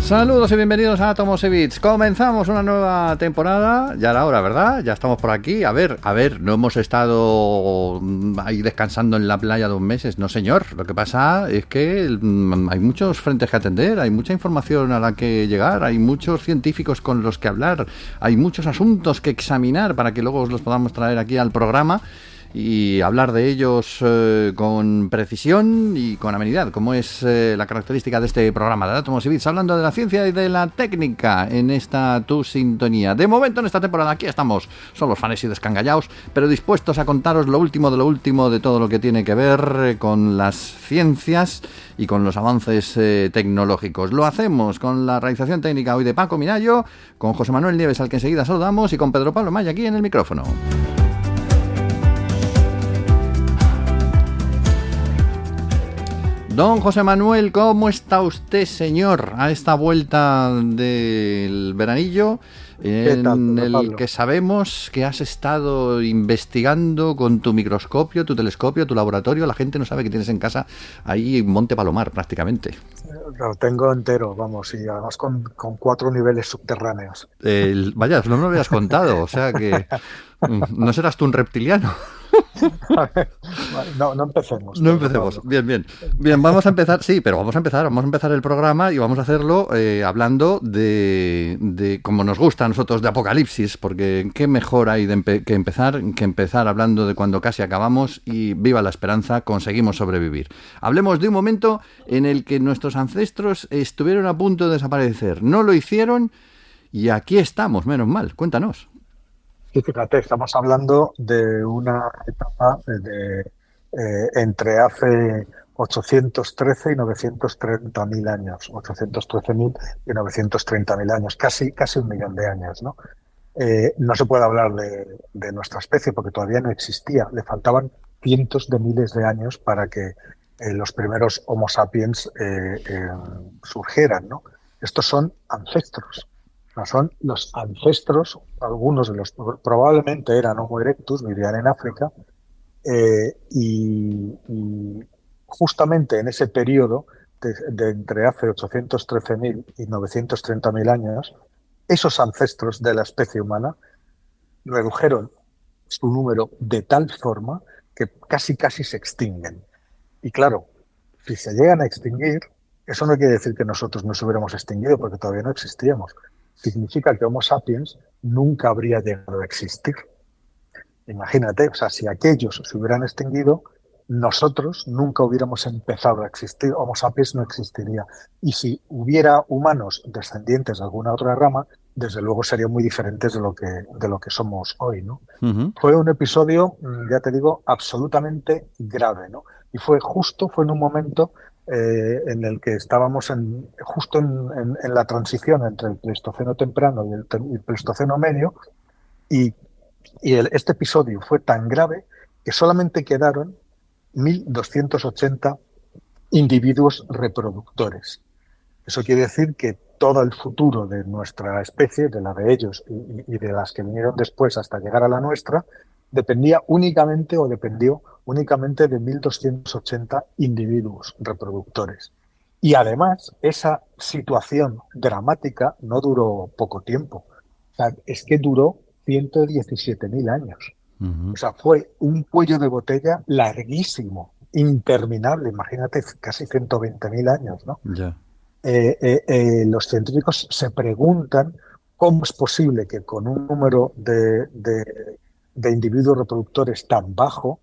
Saludos y bienvenidos a Atomos y Bits. Comenzamos una nueva temporada, ya era hora, ¿verdad? Ya estamos por aquí. A ver, no hemos estado ahí descansando en la playa 2 meses, no señor. Lo que pasa es que hay muchos frentes que atender, hay mucha información a la que llegar, hay muchos científicos con los que hablar, hay muchos asuntos que examinar para que luego os los podamos traer aquí al programa y hablar de ellos con precisión y con amenidad, como es la característica de este programa de Atomos y Bits, hablando de la ciencia y de la técnica en esta tu sintonía. De momento, en esta temporada, aquí estamos, son los fanes y descangallaos, pero dispuestos a contaros lo último de todo lo que tiene que ver con las ciencias y con los avances tecnológicos. Lo hacemos con la realización técnica hoy de Paco Minayo, con José Manuel Nieves, al que enseguida saludamos, y con Pedro Pablo Maya aquí en el micrófono. Don José Manuel, ¿cómo está usted, señor, a esta vuelta del veranillo en el que sabemos que has estado investigando con tu microscopio, tu telescopio, tu laboratorio? La gente no sabe que tienes en casa ahí Monte Palomar prácticamente. Lo tengo entero, vamos, y además con 4 niveles subterráneos. Vaya, no me lo habías contado, o sea que no serás tú un reptiliano. No empecemos. No empecemos. Bien, vamos a empezar, sí, pero vamos a empezar el programa y vamos a hacerlo hablando de como nos gusta a nosotros, de apocalipsis, porque qué mejor hay que empezar hablando de cuando casi acabamos y viva la esperanza, conseguimos sobrevivir. Hablemos de un momento en el que nuestros ancestros estuvieron a punto de desaparecer, no lo hicieron y aquí estamos, menos mal. Cuéntanos. Sí, fíjate, estamos hablando de una etapa entre hace 813 y 930.000 años, 813.000 y 930.000 años, casi 1 millón de años, ¿no? No se puede hablar de nuestra especie porque todavía no existía, le faltaban cientos de miles de años para que los primeros Homo sapiens surgieran, ¿no? Estos son ancestros. Son los ancestros, algunos de los probablemente eran Homo erectus, vivían en África, y justamente en ese periodo de entre hace 813.000 y 930.000 años, esos ancestros de la especie humana redujeron su número de tal forma que casi se extinguen. Y claro, si se llegan a extinguir, eso no quiere decir que nosotros nos hubiéramos extinguido porque todavía no existíamos. Significa que Homo sapiens nunca habría llegado a existir. Imagínate, o sea, si aquellos se hubieran extinguido, nosotros nunca hubiéramos empezado a existir, Homo sapiens no existiría. Y si hubiera humanos descendientes de alguna otra rama, desde luego serían muy diferentes de lo que somos hoy, ¿no? Uh-huh. Fue un episodio, ya te digo, absolutamente grave, ¿no? Y fue en un momento en el que estábamos justo en la transición entre el Pleistoceno temprano y el Pleistoceno medio, y este episodio fue tan grave que solamente quedaron 1.280 individuos reproductores. Eso quiere decir que todo el futuro de nuestra especie, de la de ellos y de las que vinieron después hasta llegar a la nuestra, dependió únicamente de 1.280 individuos reproductores. Y además, esa situación dramática no duró poco tiempo. O sea, es que duró 117.000 años. Uh-huh. O sea, fue un cuello de botella larguísimo, interminable. Imagínate, casi 120.000 años, ¿no? Ya. Los científicos se preguntan cómo es posible que con un número de individuos reproductores tan bajo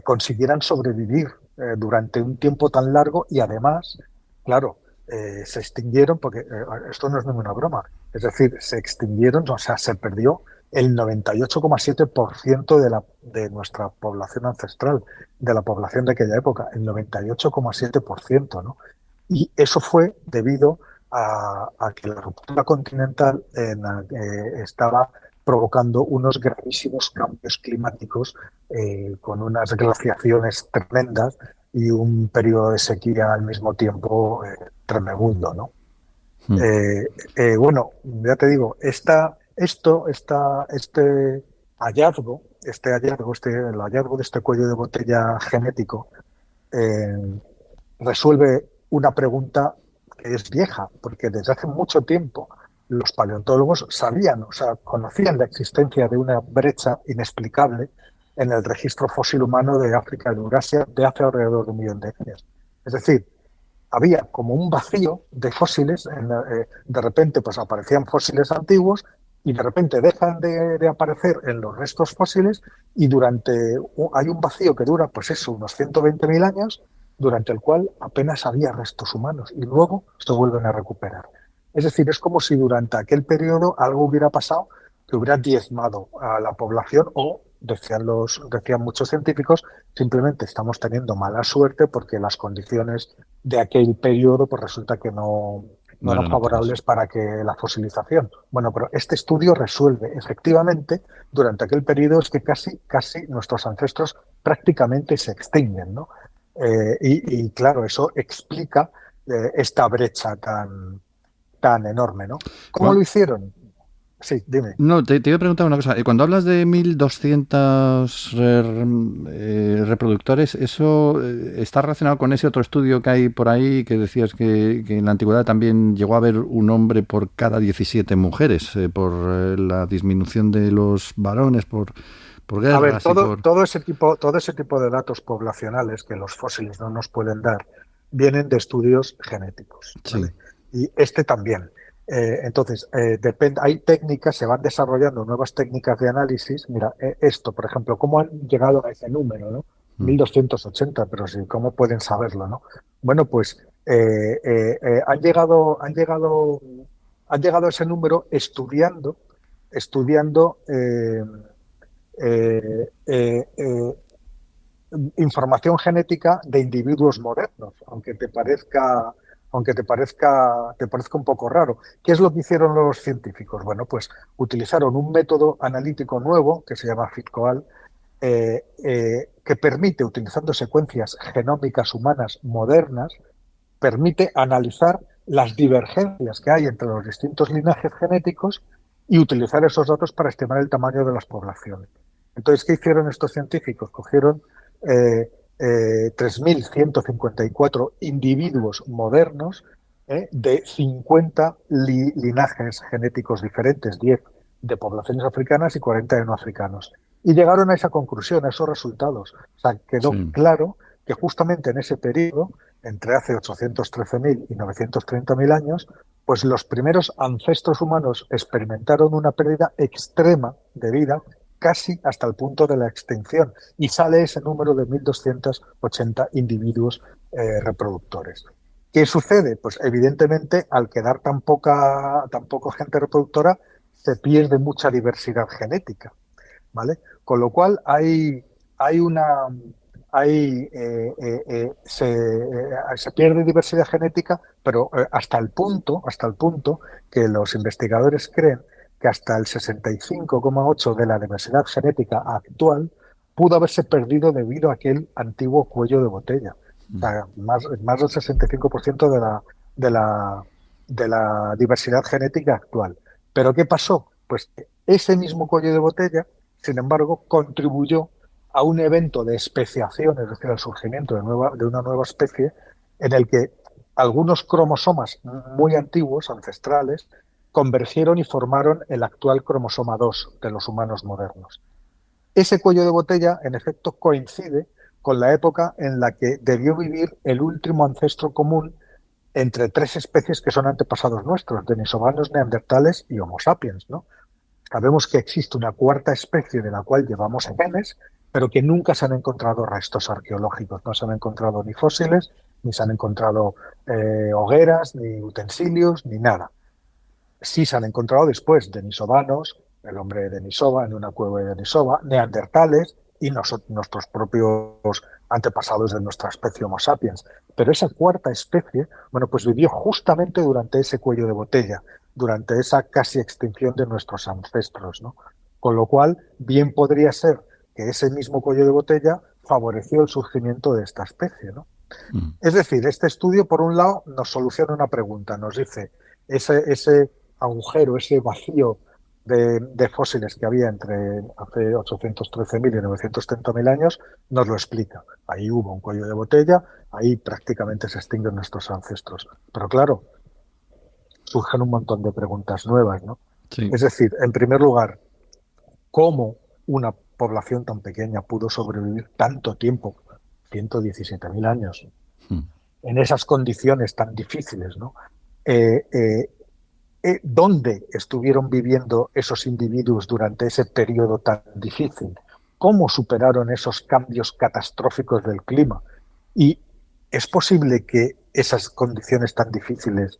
consiguieran sobrevivir durante un tiempo tan largo y además, claro, se extinguieron porque esto no es ninguna broma. Es decir, se extinguieron, o sea, se perdió el 98,7% de nuestra población ancestral, de la población de aquella época, el 98,7%, ¿no? Y eso fue debido a que la ruptura continental estaba provocando unos gravísimos cambios climáticos con unas glaciaciones tremendas y un periodo de sequía al mismo tiempo tremendo, ¿no? Uh-huh. Bueno, ya te digo, el hallazgo de este cuello de botella genético, resuelve una pregunta que es vieja, porque desde hace mucho tiempo los paleontólogos sabían, o sea, conocían la existencia de una brecha inexplicable en el registro fósil humano de África y de Eurasia de hace alrededor de 1 millón de años. Es decir, había como un vacío de fósiles, de repente pues aparecían fósiles antiguos y de repente dejan de aparecer en los restos fósiles y hay un vacío que dura pues eso, unos 120.000 años, durante el cual apenas había restos humanos y luego se vuelven a recuperar. Es decir, es como si durante aquel periodo algo hubiera pasado que hubiera diezmado a la población o, decían muchos científicos, simplemente estamos teniendo mala suerte porque las condiciones de aquel periodo pues resulta que no No eran eran óptimas. favorables para que la fosilización. Bueno, pero este estudio resuelve, efectivamente, durante aquel periodo es que casi nuestros ancestros prácticamente se extinguen, ¿no? Y claro, eso explica esta brecha tan enorme, ¿no? ¿Cómo lo Juan, hicieron? Sí, dime. no, te iba a preguntar una cosa. Cuando hablas de 1.200 reproductores, ¿eso está relacionado con ese otro estudio que hay por ahí que decías que en la antigüedad también llegó a haber un hombre por cada 17 mujeres, por la disminución de los varones, por A ver, guerras y por... todo ese tipo de datos poblacionales que los fósiles no nos pueden dar vienen de estudios genéticos, Sí. ¿vale? Y este también. Entonces, hay técnicas, se van desarrollando nuevas técnicas de análisis. Mira, esto, por ejemplo, ¿cómo han llegado a ese número, ¿no? Mm. 1280, pero sí, ¿cómo pueden saberlo, no? Bueno, pues han llegado a ese número estudiando eh, eh, eh, información genética de individuos modernos, te parezca un poco raro. ¿Qué es lo que hicieron los científicos? Bueno, pues utilizaron un método analítico nuevo que se llama FITCOAL, que permite, utilizando secuencias genómicas humanas modernas, permite analizar las divergencias que hay entre los distintos linajes genéticos y utilizar esos datos para estimar el tamaño de las poblaciones. Entonces, ¿qué hicieron estos científicos? Cogieron 3.154 individuos modernos de 50 linajes genéticos diferentes, 10 de poblaciones africanas y 40 de no africanos. Y llegaron a esa conclusión, a esos resultados. O sea, quedó Sí. claro que justamente en ese periodo, entre hace 813.000 y 930.000 años, pues los primeros ancestros humanos experimentaron una pérdida extrema de vida casi hasta el punto de la extinción y sale ese número de 1.280 individuos reproductores. ¿Qué sucede? Pues evidentemente al quedar tan poca gente reproductora se pierde mucha diversidad genética, ¿vale? Con lo cual hay una se pierde diversidad genética, pero hasta el punto que los investigadores creen que hasta el 65,8 de la diversidad genética actual pudo haberse perdido debido a aquel antiguo cuello de botella. O sea, más del 65% de la diversidad genética actual. ¿Pero qué pasó? Pues ese mismo cuello de botella, sin embargo, contribuyó a un evento de especiación, es decir, al surgimiento de una nueva especie, en el que algunos cromosomas muy antiguos, ancestrales, convergieron y formaron el actual cromosoma 2 de los humanos modernos. Ese cuello de botella, en efecto, coincide con la época en la que debió vivir el último ancestro común entre tres especies que son antepasados nuestros, denisovanos, neandertales y Homo sapiens, ¿no? Sabemos que existe una cuarta especie de la cual llevamos genes, pero que nunca se han encontrado restos arqueológicos. No se han encontrado ni fósiles, ni se han encontrado hogueras, ni utensilios, ni nada. Sí se han encontrado después denisovanos, el hombre de Denisova en una cueva de Denisova, neandertales y nuestros propios antepasados de nuestra especie Homo sapiens. Pero esa cuarta especie, bueno, pues vivió justamente durante ese cuello de botella, durante esa casi extinción de nuestros ancestros, ¿no? Con lo cual, bien podría ser que ese mismo cuello de botella favoreció el surgimiento de esta especie, ¿no? Mm. Es decir, este estudio, por un lado, nos soluciona una pregunta, nos dice ese agujero, ese vacío de fósiles que había entre hace 813.000 y 930.000 años, nos lo explica. Ahí hubo un cuello de botella, ahí prácticamente se extinguen nuestros ancestros. Pero claro, surgen un montón de preguntas nuevas, ¿no? Sí. Es decir, en primer lugar, ¿cómo una población tan pequeña pudo sobrevivir tanto tiempo, 117.000 años, Mm. en esas condiciones tan difíciles, ¿no? Eh, eh, ¿Dónde estuvieron viviendo esos individuos durante ese periodo tan difícil? ¿Cómo superaron esos cambios catastróficos del clima? Y es posible que esas condiciones tan difíciles,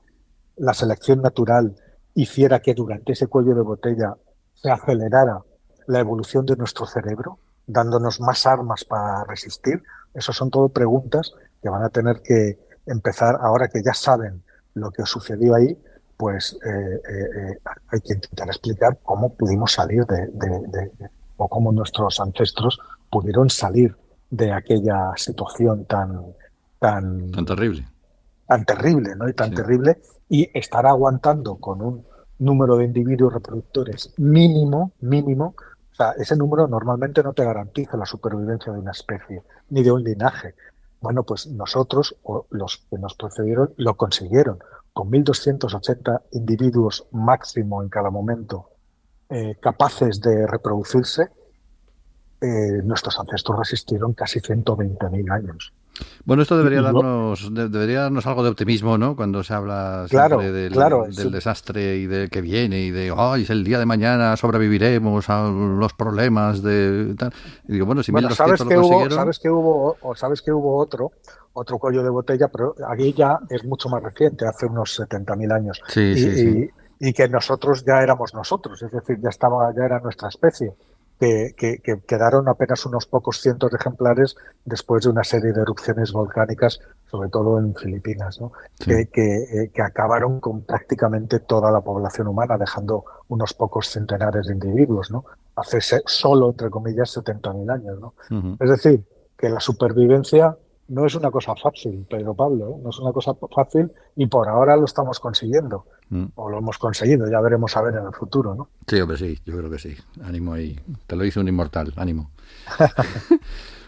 la selección natural, hiciera que durante ese cuello de botella se acelerara la evolución de nuestro cerebro, dándonos más armas para resistir. Esas son todo preguntas que van a tener que empezar ahora que ya saben lo que sucedió ahí, pues hay que intentar explicar cómo pudimos salir o cómo nuestros ancestros pudieron salir de aquella situación Tan tan, terrible. tan terrible, ¿no? Y tan Sí. terrible, y estar aguantando con un número de individuos reproductores mínimo. O sea, ese número normalmente no te garantiza la supervivencia de una especie, ni de un linaje. Bueno, pues nosotros, o los que nos precedieron, lo consiguieron. Con 1.280 individuos máximo en cada momento capaces de reproducirse, nuestros ancestros resistieron casi 120.000 años. Bueno, esto Y, debería y lo, darnos, debería darnos algo de optimismo, ¿no? Cuando se habla siempre claro, del desastre y de que viene y de, ay, es el día de mañana, sobreviviremos a los problemas de tal. Y digo, bueno, si bueno, 1200 lo consiguieron, sabes que hubo otro cuello de botella, pero aquí ya es mucho más reciente, hace unos 70.000 años, sí, sí, sí. y que nosotros ya éramos nosotros, es decir, ya era nuestra especie, que quedaron apenas unos pocos cientos de ejemplares después de una serie de erupciones volcánicas, sobre todo en Filipinas, ¿no? Sí. Que acabaron con prácticamente toda la población humana, dejando unos pocos centenares de individuos, ¿no? Hace solo, entre comillas, 70.000 años, ¿no? Ujú. Es decir, que la supervivencia no es una cosa fácil, Pedro Pablo, ¿eh? No es una cosa fácil, y por ahora lo estamos consiguiendo, Mm. o lo hemos conseguido, ya veremos a ver en el futuro, ¿no? Sí, hombre, sí, yo creo que sí. Ánimo ahí. Te lo hizo un inmortal, ánimo.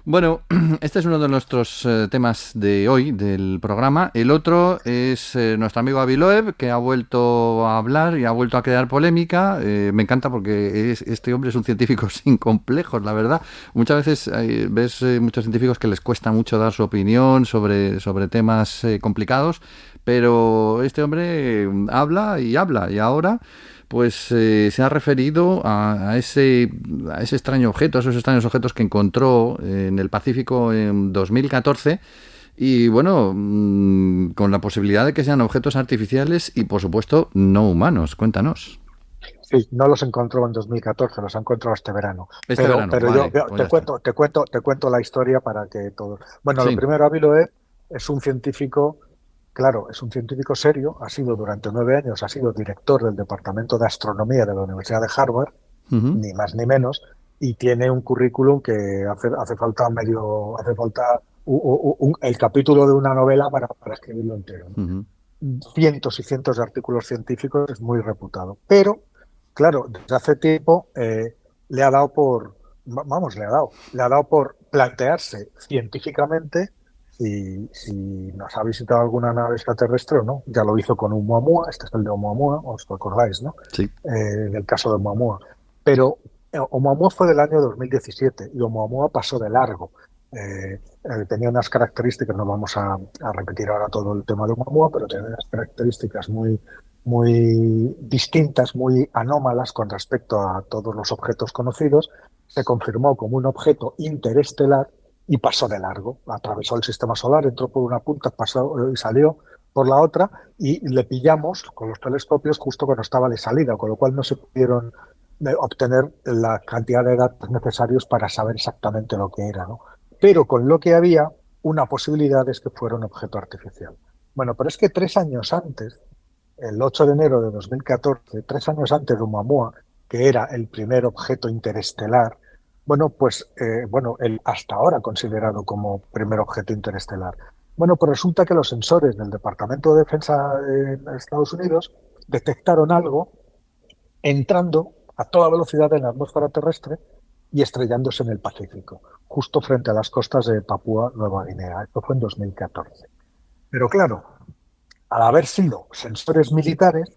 Bueno, este es uno de nuestros temas de hoy, del programa. El otro es nuestro amigo Aviloev, que ha vuelto a hablar y ha vuelto a crear polémica. Me encanta porque este hombre es un científico sin complejos, la verdad. Muchas veces ves muchos científicos que les cuesta mucho dar su opinión sobre temas complicados, pero este hombre habla y habla. Y ahora pues se ha referido a ese extraño objeto, a esos extraños objetos que encontró en el Pacífico en 2014 y bueno, con la posibilidad de que sean objetos artificiales y por supuesto no humanos. Cuéntanos. Sí, no los encontró en 2014, los encontró este verano. Este Pero, verano, pero vale, pues ya está. te cuento la historia para que todos. Bueno, lo Sí. primero, Ávilo Loeb es un científico, claro, es un científico serio, ha sido durante 9 años, ha sido director del Departamento de Astronomía de la Universidad de Harvard, Ujú, ni más ni menos, y tiene un currículum que hace falta hace falta el capítulo de una novela para escribirlo entero, ¿no? ujú. Cientos y cientos de artículos científicos, es muy reputado. Pero, claro, desde hace tiempo le ha dado le ha dado por plantearse científicamente si nos ha visitado alguna nave extraterrestre o no. Ya lo hizo con Oumuamua, este es el de Oumuamua, os recordáis, ¿no? Sí. Del caso de Oumuamua. Pero Oumuamua fue del año 2017 y Oumuamua pasó de largo. Tenía unas características, no vamos a repetir ahora todo el tema de Oumuamua, pero tenía unas características muy distintas, muy anómalas con respecto a todos los objetos conocidos. Se confirmó como un objeto interestelar y pasó de largo. Atravesó el sistema solar, entró por una punta, pasó y salió por la otra, y le pillamos con los telescopios justo cuando estaba de salida, con lo cual no se pudieron obtener la cantidad de datos necesarios para saber exactamente lo que era, ¿no? Pero con lo que había, una posibilidad es que fuera un objeto artificial. Bueno, pero es que 3 años antes, el 8 de enero de 2014, 3 años antes de Oumuamua, que era el primer objeto interestelar, bueno, pues el hasta ahora considerado como primer objeto interestelar. Bueno, pues resulta que los sensores del Departamento de Defensa de Estados Unidos detectaron algo entrando a toda velocidad en la atmósfera terrestre y estrellándose en el Pacífico, justo frente a las costas de Papúa Nueva Guinea. Esto fue en 2014. Pero claro, al haber sido sensores militares,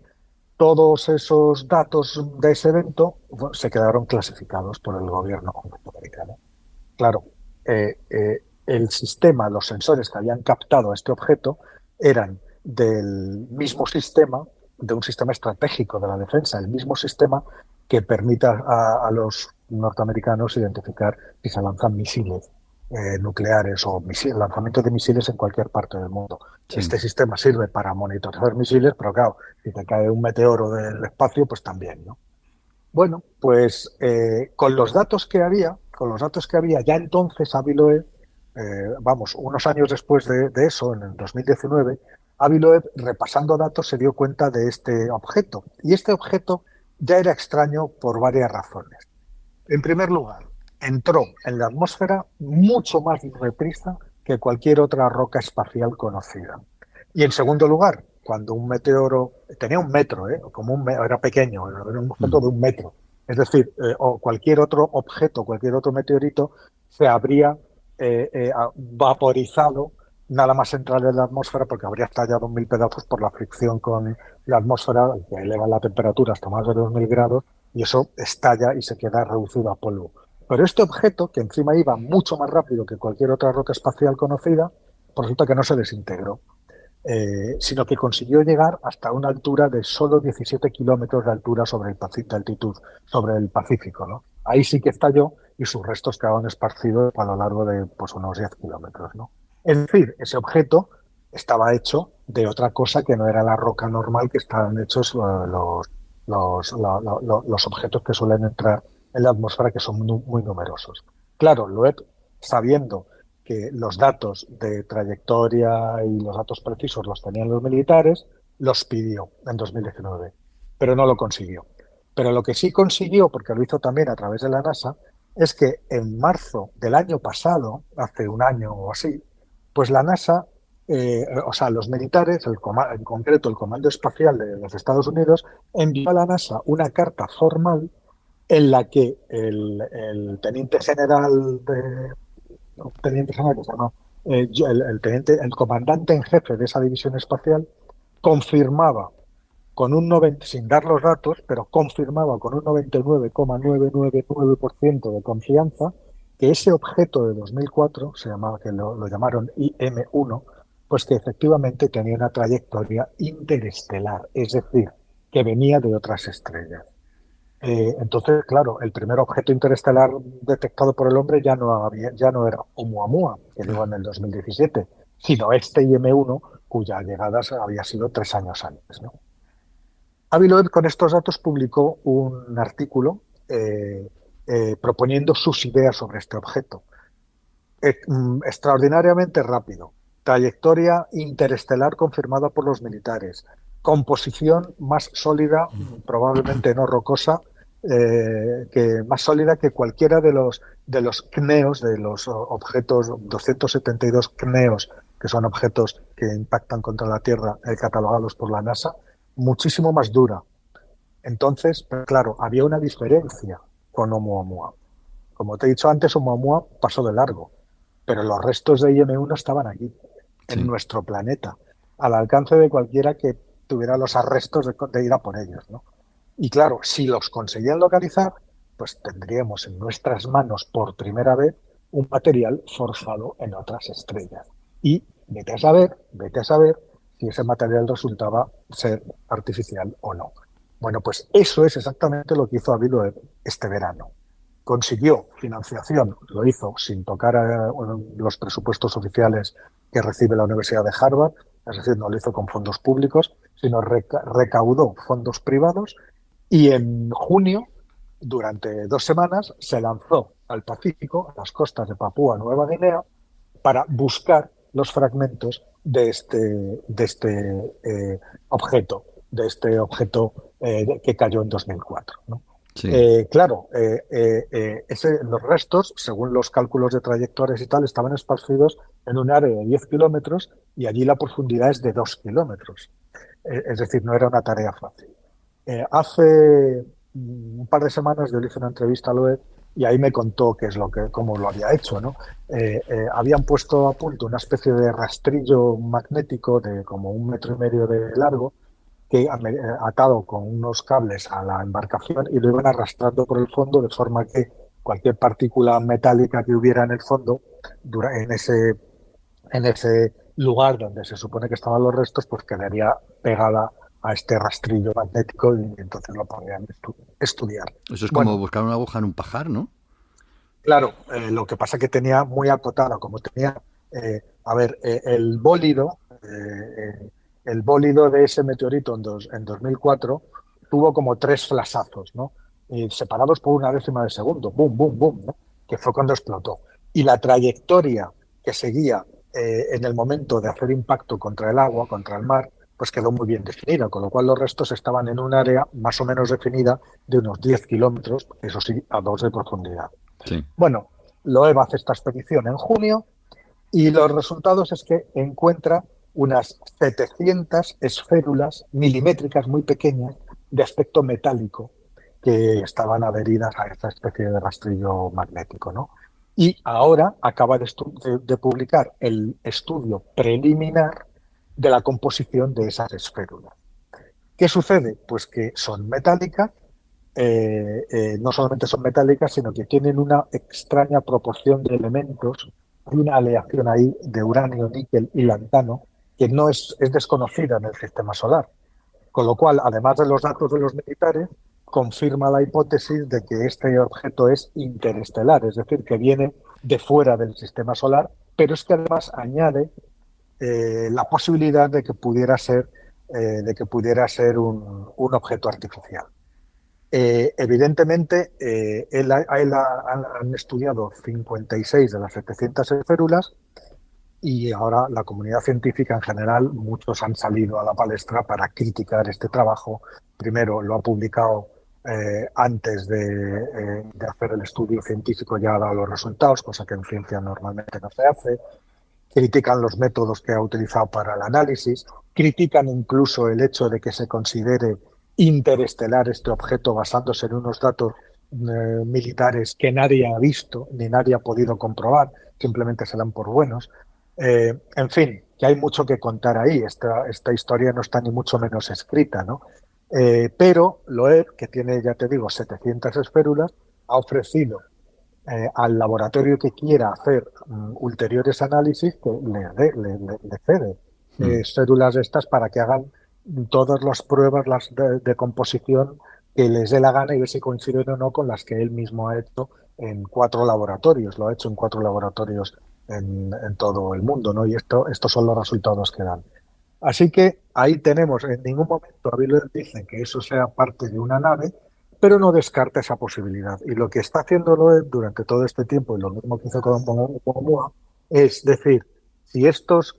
todos esos datos de ese evento se quedaron clasificados por el gobierno norteamericano. Claro, el sistema, los sensores que habían captado a este objeto eran del mismo sistema, de un sistema estratégico de la defensa, el mismo sistema que permita a los norteamericanos identificar si se lanzan misiles nucleares o lanzamiento de misiles en cualquier parte del mundo. Sí. Este sistema sirve para monitorizar misiles, pero claro, si te cae un meteoro del espacio, pues también, ¿no? Bueno, pues con los datos que había ya entonces, Aviloe, vamos, unos años después de eso, en el 2019, Aviloe, repasando datos, se dio cuenta de este objeto. Y este objeto ya era extraño por varias razones. En primer lugar, entró en la atmósfera mucho más deprisa que cualquier otra roca espacial conocida. Y en segundo lugar, cuando un meteoro tenía un metro, como era pequeño, era un objeto Mm. de un metro, es decir, o cualquier otro objeto, cualquier otro meteorito se habría vaporizado nada más entrar en la atmósfera porque habría estallado en mil pedazos por la fricción con la atmósfera que eleva la temperatura hasta más de 2000 grados y eso estalla y se queda reducido a polvo. Pero este objeto, que encima iba mucho más rápido que cualquier otra roca espacial conocida, pues resulta que no se desintegró, sino que consiguió llegar hasta una altura de solo 17 kilómetros de altura sobre de altitud sobre el Pacífico, ¿no? Ahí sí que estalló y sus restos quedaron esparcidos a lo largo de pues, unos 10 kilómetros, ¿no? Es decir, ese objeto estaba hecho de otra cosa que no era la roca normal que estaban hechos los objetos que suelen entrar en la atmósfera, que son muy numerosos. Claro, Loeb, sabiendo que los datos de trayectoria y los datos precisos los tenían los militares, los pidió en 2019, pero no lo consiguió. Pero lo que sí consiguió, porque lo hizo también a través de la NASA, es que en marzo del año pasado, hace un año o así, pues la NASA, o sea, los militares, en concreto el Comando Espacial de los Estados Unidos, envió a la NASA una carta formal en la que el teniente general teniente general que se llama, el comandante en jefe de esa división espacial, confirmaba con un 90, sin dar los datos, pero confirmaba con un 99,999% de confianza que ese objeto de 2004, se llamaba, que lo llamaron IM-1, pues que efectivamente tenía una trayectoria interestelar, es decir, que venía de otras estrellas. Entonces, claro, el primer objeto interestelar detectado por el hombre ya no era Oumuamua, que llegó en el 2017, sino este IM-1, cuya llegada había sido 3 años antes, ¿no? Aviloed con estos datos publicó un artículo proponiendo sus ideas sobre este objeto. Extraordinariamente rápido, trayectoria interestelar confirmada por los militares, composición más sólida, probablemente no rocosa, que más sólida que cualquiera de los CNEOs, de los objetos, 272 CNEOs, que son objetos que impactan contra la Tierra, catalogados por la NASA, muchísimo más dura. Entonces, pues, claro, había una diferencia con Oumuamua. Como te he dicho antes, Oumuamua pasó de largo, pero los restos de IM-1 estaban aquí, en Sí. nuestro planeta, al alcance de cualquiera que tuviera los arrestos de ir a por ellos, ¿no? Y claro, si los conseguían localizar, pues tendríamos en nuestras manos por primera vez un material forjado en otras estrellas. Y vete a saber si ese material resultaba ser artificial o no. Bueno, pues eso es exactamente lo que hizo Aviloe este verano. Consiguió financiación, lo hizo sin tocar los presupuestos oficiales que recibe la Universidad de Harvard, es decir, no lo hizo con fondos públicos, sino recaudó fondos privados y en junio, durante 2 semanas, se lanzó al Pacífico, a las costas de Papúa Nueva Guinea, para buscar los fragmentos de este objeto que cayó en 2004, ¿no? Sí. Claro, los restos, según los cálculos de trayectorias y tal, estaban esparcidos en un área de 10 kilómetros y allí la profundidad es de 2 kilómetros. Es decir, no era una tarea fácil. Hace un par de semanas yo le hice una entrevista a Loeb y ahí me contó cómo lo había hecho, ¿no? Habían puesto a punto una especie de rastrillo magnético de como 1,5 metros de largo, que atado con unos cables a la embarcación y lo iban arrastrando por el fondo de forma que cualquier partícula metálica que hubiera en el fondo, en ese lugar donde se supone que estaban los restos, pues quedaría pegada a este rastrillo magnético y entonces lo podrían estudiar. Eso es como Bueno, buscar una aguja en un pajar, ¿no? claro, lo que pasa que tenía muy acotada, como tenía, a ver, el bólido de ese meteorito en 2004 tuvo como tres flasazos, ¿no? Y separados por una décima de segundo, boom, boom, boom, ¿no? Que fue cuando explotó. Y la trayectoria que seguía en el momento de hacer impacto contra el agua, contra el mar, pues quedó muy bien definida, con lo cual los restos estaban en un área más o menos definida de unos 10 kilómetros, eso sí, a 2 de profundidad. Sí. Bueno, Loeb hace esta expedición en junio y los resultados es que encuentra unas 700 esférulas milimétricas muy pequeñas de aspecto metálico que estaban adheridas a esta especie de rastrillo magnético, ¿no? Y ahora acaba de publicar el estudio preliminar de la composición de esas esférulas. ¿Qué sucede? Pues que son metálicas, no solamente son metálicas, sino que tienen una extraña proporción de elementos. Hay una aleación ahí de uranio, níquel y lantano que no es desconocida en el sistema solar. Con lo cual, además de los datos de los militares, confirma la hipótesis de que este objeto es interestelar, es decir, que viene de fuera del sistema solar, pero es que además añade la posibilidad de que pudiera ser un objeto artificial. Evidentemente, han estudiado 56 de las 700 esférulas y ahora la comunidad científica en general, muchos han salido a la palestra para criticar este trabajo. Primero, lo ha publicado antes de hacer el estudio científico, ya ha dado los resultados, cosa que en ciencia normalmente no se hace. Critican los métodos que ha utilizado para el análisis, critican incluso el hecho de que se considere interestelar este objeto basándose en unos datos militares que nadie ha visto ni nadie ha podido comprobar, simplemente se dan por buenos. En fin, que hay mucho que contar ahí, esta historia no está ni mucho menos escrita, ¿no? Pero Loeb, que tiene, ya te digo, 700 esférulas, ha ofrecido al laboratorio que quiera hacer ulteriores análisis, que le cede Mm. células estas para que hagan todas las pruebas de composición que les dé la gana y ver si coinciden o no con las que él mismo ha hecho en 4 laboratorios. Lo ha hecho en 4 laboratorios en todo el mundo, ¿no? Y estos son los resultados que dan. Así que ahí tenemos, en ningún momento Avilés dice que eso sea parte de una nave, pero no descarta esa posibilidad. Y lo que está haciendo Loeb durante todo este tiempo, y lo mismo que hizo con Oumuamua, es decir, si estos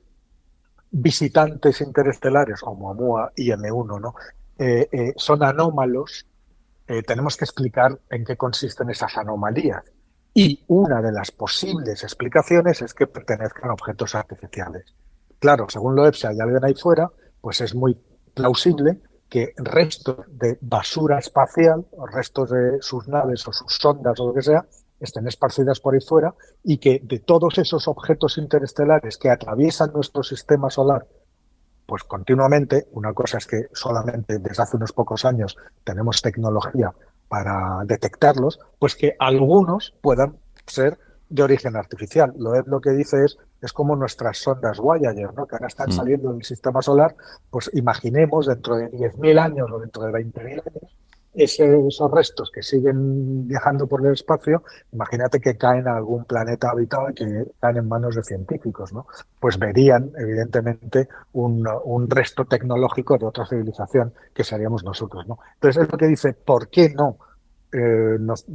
visitantes interestelares, Oumuamua y M1, ¿no? Son anómalos, tenemos que explicar en qué consisten esas anomalías. Y una de las posibles explicaciones es que pertenezcan a objetos artificiales. Claro, según Loeb, si hay alguien ahí fuera, pues es muy plausible que restos de basura espacial, o restos de sus naves o sus sondas o lo que sea, estén esparcidas por ahí fuera y que de todos esos objetos interestelares que atraviesan nuestro sistema solar pues continuamente. Una cosa es que solamente desde hace unos pocos años tenemos tecnología para detectarlos, pues que algunos puedan ser de origen artificial. Lo que dice es como nuestras sondas Voyager, ¿no? Que ahora están Mm. saliendo del sistema solar, pues imaginemos dentro de 10.000 años o dentro de 20.000 años, esos restos que siguen viajando por el espacio, imagínate que caen a algún planeta habitado y que caen en manos de científicos, ¿no? Pues verían, evidentemente, un resto tecnológico de otra civilización que seríamos nosotros, ¿no? Entonces es lo que dice, ¿por qué no nos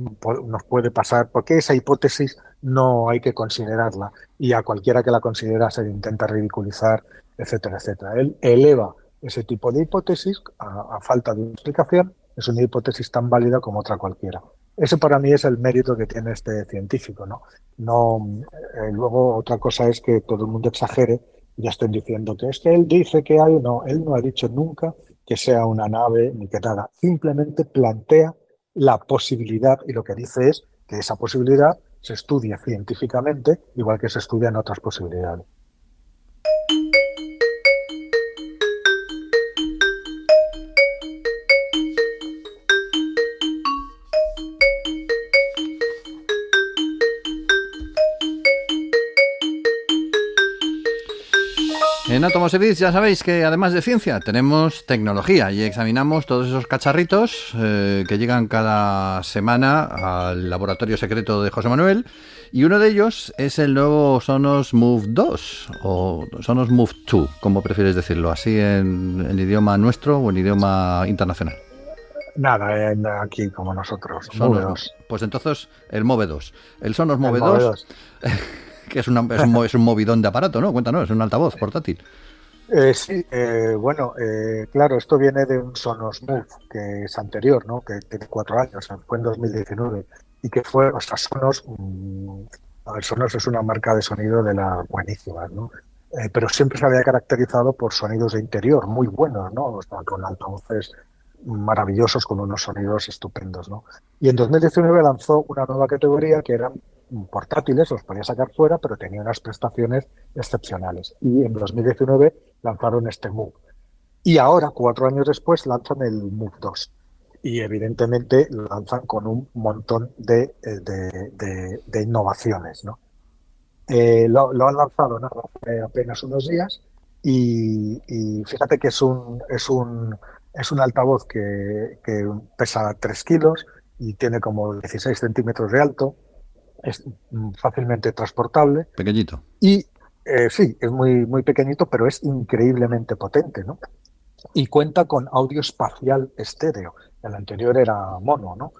puede pasar? ¿Por qué esa hipótesis no hay que considerarla? Y a cualquiera que la considera se le intenta ridiculizar, etcétera, etcétera. Él eleva ese tipo de hipótesis a falta de una explicación, es una hipótesis tan válida como otra cualquiera. Ese para mí es el mérito que tiene este científico, ¿no? No, luego otra cosa es que todo el mundo exagere y ya estén diciendo que es que él dice que hay, no, él no ha dicho nunca que sea una nave ni que nada, simplemente plantea la posibilidad y lo que dice es que esa posibilidad se estudie científicamente, igual que se estudian otras posibilidades. En Átomos y Bits ya sabéis que además de ciencia tenemos tecnología y examinamos todos esos cacharritos que llegan cada semana al laboratorio secreto de José Manuel, y uno de ellos es el nuevo Sonos Move 2 o Sonos Move 2, como prefieres decirlo, así en idioma nuestro o en idioma internacional. Nada, aquí como nosotros, Sonos, Move 2. pues entonces el Move 2. El Sonos Move El Move 2 que es un movidón de aparato, ¿no? Cuéntanos, es un altavoz portátil. Sí, bueno, claro, esto viene de un Sonos Move que es anterior, ¿no? Que tiene 4 años, fue en 2019 y que fue, o sea, Sonos, a ver, Sonos es una marca de sonido de las buenísimas, ¿no? Pero siempre se había caracterizado por sonidos de interior muy buenos, ¿no? O sea, con altavoces maravillosos, con unos sonidos estupendos, ¿no? Y en 2019 lanzó una nueva categoría que eran portátiles, los podía sacar fuera, pero tenía unas prestaciones excepcionales. Y en 2019 lanzaron este Move. Y ahora, 4 años después, lanzan el Move 2. Y evidentemente lo lanzan con un montón de innovaciones, ¿no? Lo han lanzado nada, hace apenas unos días y fíjate que es un altavoz que pesa 3 kilos y tiene como 16 centímetros de alto, es fácilmente transportable Pequeñito. y sí, es muy, muy pequeñito, pero es increíblemente potente, ¿no? Y cuenta con audio espacial estéreo. El anterior era mono, ¿no?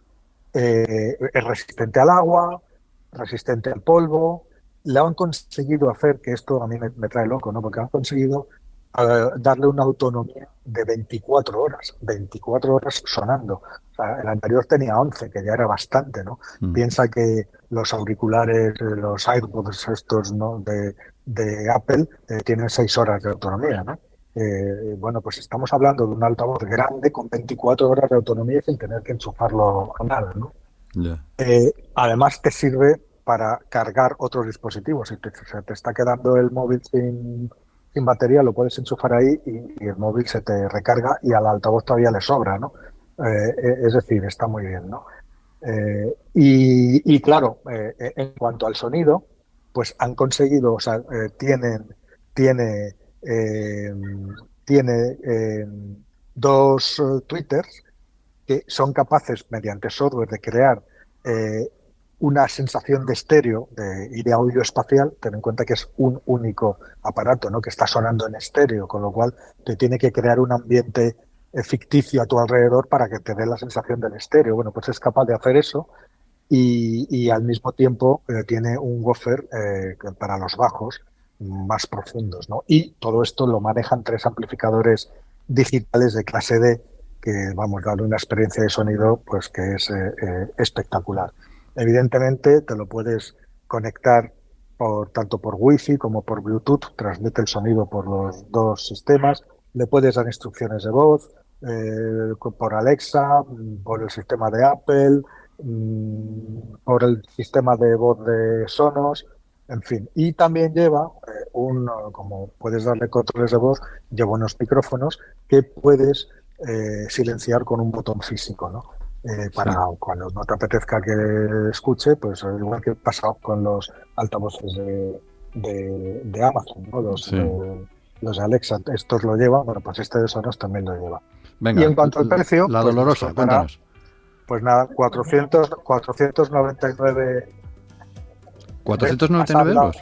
Es resistente al agua, resistente al polvo. Le han conseguido hacer, que esto a mí me trae loco, ¿no? Porque han conseguido darle una autonomía de 24 horas, 24 horas sonando. O sea, el anterior tenía 11, que ya era bastante, ¿no? Piensa que los auriculares, los AirPods estos, ¿no? de Apple tienen 6 horas de autonomía, ¿no? Bueno, pues estamos hablando de un altavoz grande con 24 horas de autonomía sin tener que enchufarlo a nada, ¿no? Yeah. Además te sirve para cargar otros dispositivos. Si se te está quedando el móvil sin batería, lo puedes enchufar ahí y el móvil se te recarga y al altavoz todavía le sobra, ¿no? Es decir, está muy bien, ¿no? Y claro, en cuanto al sonido, pues han conseguido, o sea, tiene, eh, tiene dos tweeters que son capaces, mediante software, de crear eh, una sensación de estéreo y de audio espacial. Ten en cuenta que es un único aparato, ¿no? Que está sonando en estéreo, con lo cual te tiene que crear un ambiente ficticio a tu alrededor para que te dé la sensación del estéreo. Bueno, pues es capaz de hacer eso y al mismo tiempo tiene un woofer para los bajos más profundos, ¿no? Y todo esto lo manejan 3 amplificadores digitales de clase D que, vamos, dan una experiencia de sonido pues que es espectacular. Evidentemente te lo puedes conectar tanto por Wi-Fi como por Bluetooth, transmite el sonido por los dos sistemas, le puedes dar instrucciones de voz por Alexa, por el sistema de Apple, por el sistema de voz de Sonos, en fin. Y también lleva como puedes darle controles de voz, lleva unos micrófonos que puedes silenciar con un botón físico, ¿no? Para cuando no te apetezca que escuche, pues igual que pasa con los altavoces de Amazon, ¿no? Los de Alexa, estos lo llevan, bueno, pues este de Sonos también lo lleva. Venga, Y en cuanto al precio, la pues dolorosa, cuéntanos. Pues nada, 499. 499 euros.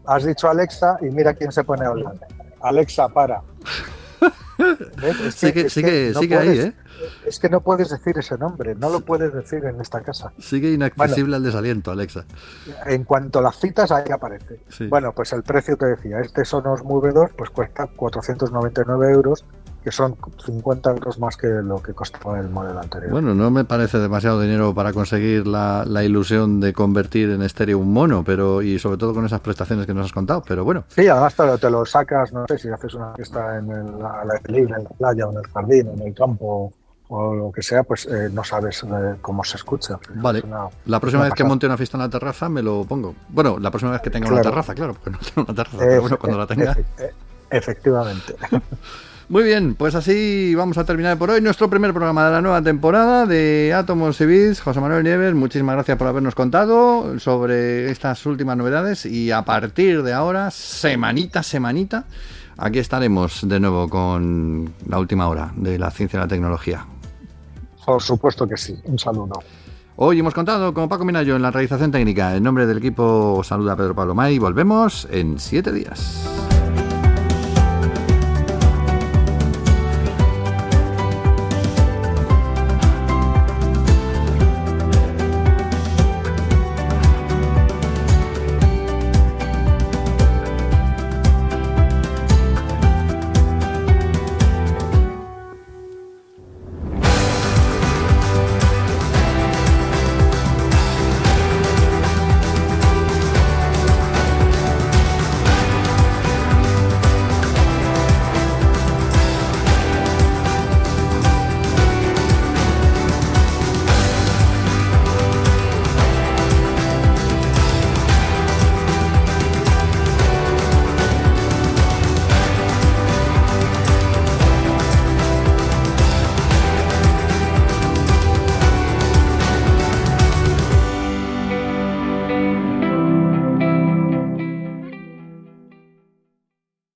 Has dicho Alexa y mira quién se pone a hablar. Alexa, para. Sigue ahí, ¿eh? Es que no puedes decir ese nombre, no lo puedes decir en esta casa. Sigue inaccesible al desaliento, Alexa. En cuanto a las citas, ahí aparece. Sí. Bueno, pues el precio te decía, este Sonos Move 2 pues cuesta 499 euros, que son 50 euros más que lo que costaba el modelo anterior. Bueno, no me parece demasiado dinero para conseguir la ilusión de convertir en estéreo un mono, y sobre todo con esas prestaciones que nos has contado, pero bueno. Sí, además te lo sacas, no sé, si haces una fiesta al aire libre, en la playa o en el jardín, en el campo, o lo que sea, pues no sabes cómo se escucha. Vale, la próxima vez que monte una fiesta en la terraza me lo pongo. Bueno, la próxima vez que tenga una terraza, claro, porque no tengo una terraza, pero bueno, cuando la tenga. Efectivamente. Muy bien, pues así vamos a terminar por hoy nuestro primer programa de la nueva temporada de Átomos y Bits. José Manuel Nieves, muchísimas gracias por habernos contado sobre estas últimas novedades y a partir de ahora, semanita, aquí estaremos de nuevo con la última hora de la ciencia y la tecnología. Por supuesto que sí, un saludo. Hoy hemos contado con Paco Minayo en la realización técnica. En nombre del equipo saluda Pedro Pablo May y volvemos en 7 días.